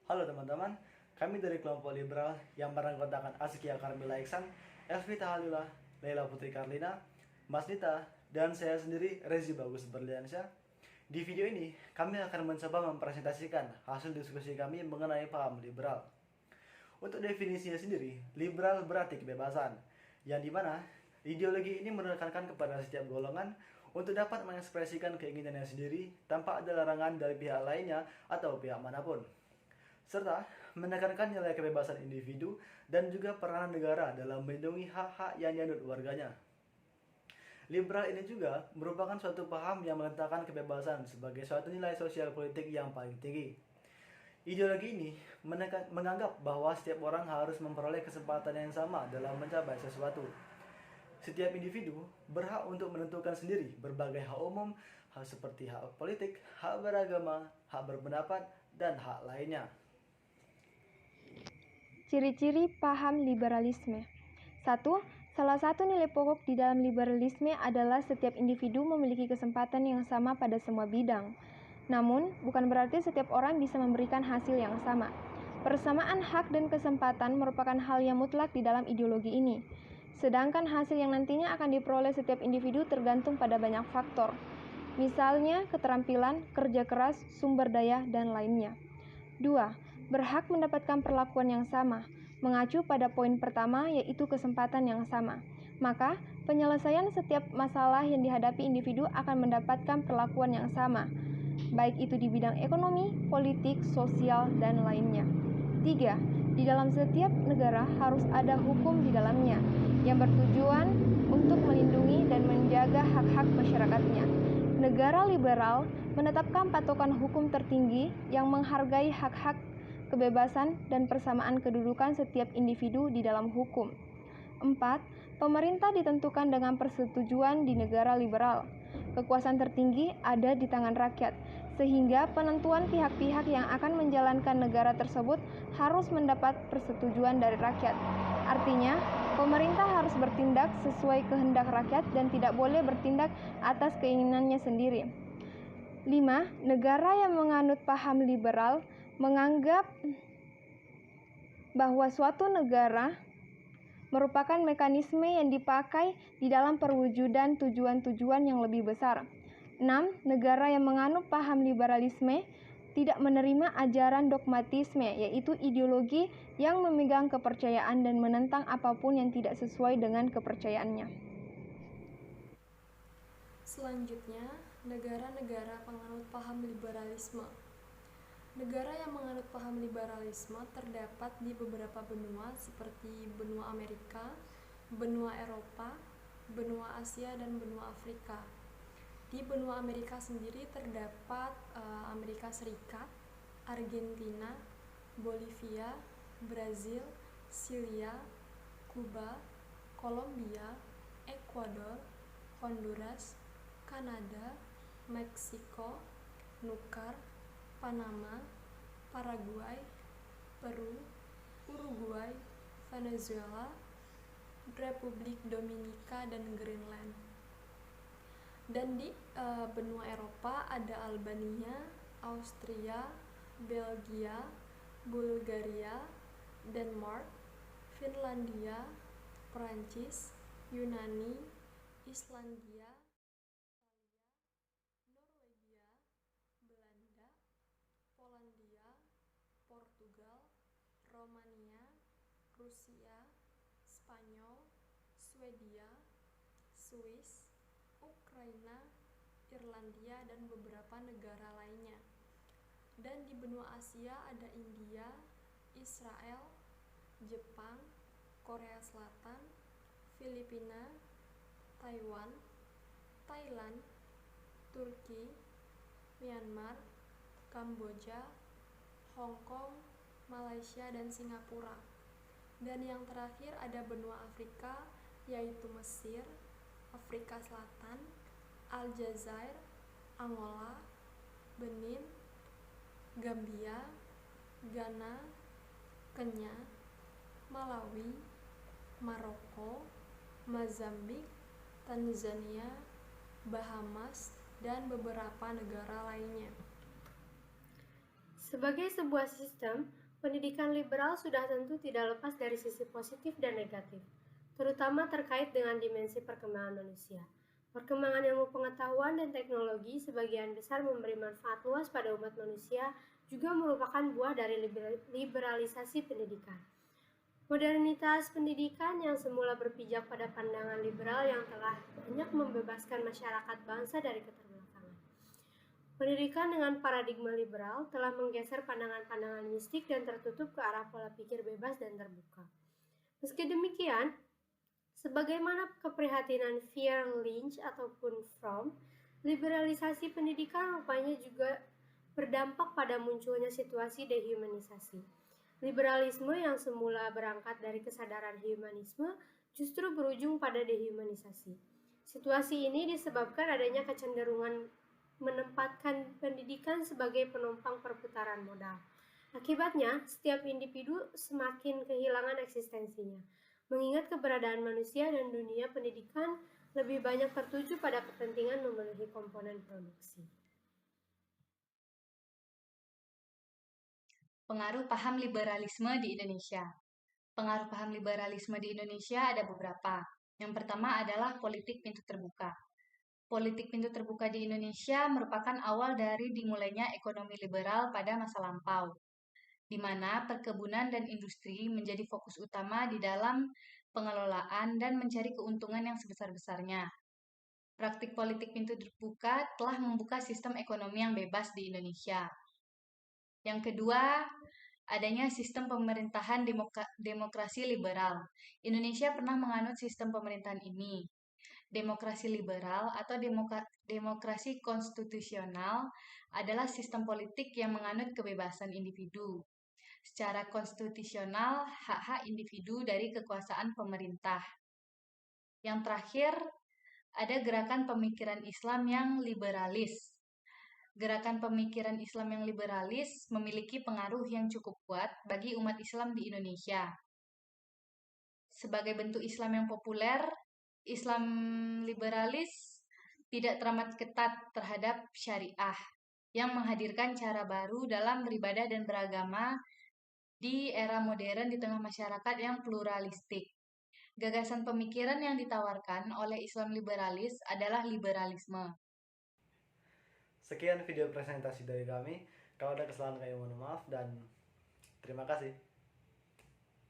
Halo teman-teman, kami dari kelompok liberal yang beranggotakan Askia Karmila Iksan, Elvita Halila, Leila Putri Karlina, Mas Nita, dan saya sendiri Rezi Bagus Berliansyah. Di video ini, kami akan mencoba mempresentasikan hasil diskusi kami mengenai paham liberal. Untuk definisinya sendiri, liberal berarti kebebasan, yang dimana ideologi ini menekankan kepada setiap golongan untuk dapat mengekspresikan keinginannya sendiri tanpa ada larangan dari pihak lainnya atau pihak manapun, serta menekankan nilai kebebasan individu dan juga peranan negara dalam melindungi hak-hak yang dianut warganya. Liberal ini juga merupakan suatu paham yang meletakkan kebebasan sebagai suatu nilai sosial politik yang paling tinggi. Ideologi ini menganggap bahwa setiap orang harus memperoleh kesempatan yang sama dalam mencapai sesuatu. Setiap individu berhak untuk menentukan sendiri berbagai hak umum, hal seperti hak politik, hak beragama, hak berpendapat, dan hak lainnya. Ciri-ciri paham liberalisme. 1. Salah satu nilai pokok di dalam liberalisme adalah setiap individu memiliki kesempatan yang sama pada semua bidang. Namun, bukan berarti setiap orang bisa memberikan hasil yang sama. Persamaan hak dan kesempatan merupakan hal yang mutlak di dalam ideologi ini. Sedangkan hasil yang nantinya akan diperoleh setiap individu tergantung pada banyak faktor. Misalnya, keterampilan, kerja keras, sumber daya, dan lainnya. 2. Berhak mendapatkan perlakuan yang sama, mengacu pada poin pertama yaitu kesempatan yang sama. Maka, penyelesaian setiap masalah yang dihadapi individu akan mendapatkan perlakuan yang sama, baik itu di bidang ekonomi, politik, sosial, dan lainnya. 3. Di dalam setiap negara harus ada hukum di dalamnya yang bertujuan untuk melindungi dan menjaga hak-hak masyarakatnya. Negara liberal menetapkan patokan hukum tertinggi yang menghargai hak-hak, kebebasan, dan persamaan kedudukan setiap individu di dalam hukum. 4. Pemerintah ditentukan dengan persetujuan di negara liberal. Kekuasaan tertinggi ada di tangan rakyat, sehingga penentuan pihak-pihak yang akan menjalankan negara tersebut harus mendapat persetujuan dari rakyat. Artinya, pemerintah harus bertindak sesuai kehendak rakyat dan tidak boleh bertindak atas keinginannya sendiri. 5. Negara yang menganut paham liberal menganggap bahwa suatu negara merupakan mekanisme yang dipakai di dalam perwujudan tujuan-tujuan yang lebih besar. 6. Negara yang menganut paham liberalisme tidak menerima ajaran dogmatisme, yaitu ideologi yang memegang kepercayaan dan menentang apapun yang tidak sesuai dengan kepercayaannya. Selanjutnya, negara-negara penganut paham liberalisme. Negara yang menganut paham liberalisme terdapat di beberapa benua seperti benua Amerika, benua Eropa, benua Asia, dan benua Afrika. Di benua Amerika sendiri terdapat Amerika Serikat, Argentina, Bolivia, Brazil, Syria, Kuba, Kolombia, Ekuador, Honduras, Kanada, Meksiko, Nukar, Panama, Paraguay, Peru, Uruguay, Venezuela, Republik Dominika, dan Greenland. Dan di benua Eropa ada Albania, Austria, Belgia, Bulgaria, Denmark, Finlandia, Prancis, Yunani, Islandia, Italia, Norwegia, Belanda, Polandia, Portugal, Romania, Rusia, Spanyol, Swedia, Swiss, Ukraina, Irlandia, dan beberapa negara lainnya. Dan di benua Asia ada India, Israel, Jepang, Korea Selatan, Filipina, Taiwan, Thailand, Turki, Myanmar, Kamboja, Hong Kong, Malaysia, dan Singapura. Dan yang terakhir ada benua Afrika, yaitu Mesir, Afrika Selatan, Aljazair, Angola, Benin, Gambia, Ghana, Kenya, Malawi, Maroko, Mozambik, Tanzania, Bahamas, dan beberapa negara lainnya. Sebagai sebuah sistem, pendidikan liberal sudah tentu tidak lepas dari sisi positif dan negatif, terutama terkait dengan dimensi perkembangan manusia. Perkembangan ilmu pengetahuan dan teknologi sebagian besar memberi manfaat luas pada umat manusia, juga merupakan buah dari liberalisasi pendidikan. Modernitas pendidikan yang semula berpijak pada pandangan liberal yang telah banyak membebaskan masyarakat bangsa dari keterbelakangan. Pendidikan dengan paradigma liberal telah menggeser pandangan-pandangan mistik dan tertutup ke arah pola pikir bebas dan terbuka. Meski demikian, sebagaimana keprihatinan Pierre Lynch ataupun Fromm, liberalisasi pendidikan rupanya juga berdampak pada munculnya situasi dehumanisasi. Liberalisme yang semula berangkat dari kesadaran humanisme justru berujung pada dehumanisasi. Situasi ini disebabkan adanya kecenderungan menempatkan pendidikan sebagai penumpang perputaran modal. Akibatnya, setiap individu semakin kehilangan eksistensinya. Mengingat keberadaan manusia dan dunia pendidikan lebih banyak tertuju pada kepentingan memenuhi komponen produksi. Pengaruh paham liberalisme di Indonesia. Pengaruh paham liberalisme di Indonesia ada beberapa. Yang pertama adalah politik pintu terbuka. Politik pintu terbuka di Indonesia merupakan awal dari dimulainya ekonomi liberal pada masa lampau, di mana perkebunan dan industri menjadi fokus utama di dalam pengelolaan dan mencari keuntungan yang sebesar-besarnya. Praktik politik pintu terbuka telah membuka sistem ekonomi yang bebas di Indonesia. Yang kedua, adanya sistem pemerintahan demokrasi liberal. Indonesia pernah menganut sistem pemerintahan ini. Demokrasi liberal atau demokrasi konstitusional adalah sistem politik yang menganut kebebasan individu. Secara konstitusional, hak-hak individu dari kekuasaan pemerintah. Yang terakhir, ada gerakan pemikiran Islam yang liberalis. Gerakan pemikiran Islam yang liberalis memiliki pengaruh yang cukup kuat bagi umat Islam di Indonesia. Sebagai bentuk Islam yang populer, Islam liberalis tidak teramat ketat terhadap syariah yang menghadirkan cara baru dalam beribadah dan beragama di era modern di tengah masyarakat yang pluralistik. Gagasan pemikiran yang ditawarkan oleh Islam liberalis adalah liberalisme. Sekian video presentasi dari kami. Kalau ada kesalahan kami mohon maaf dan terima kasih.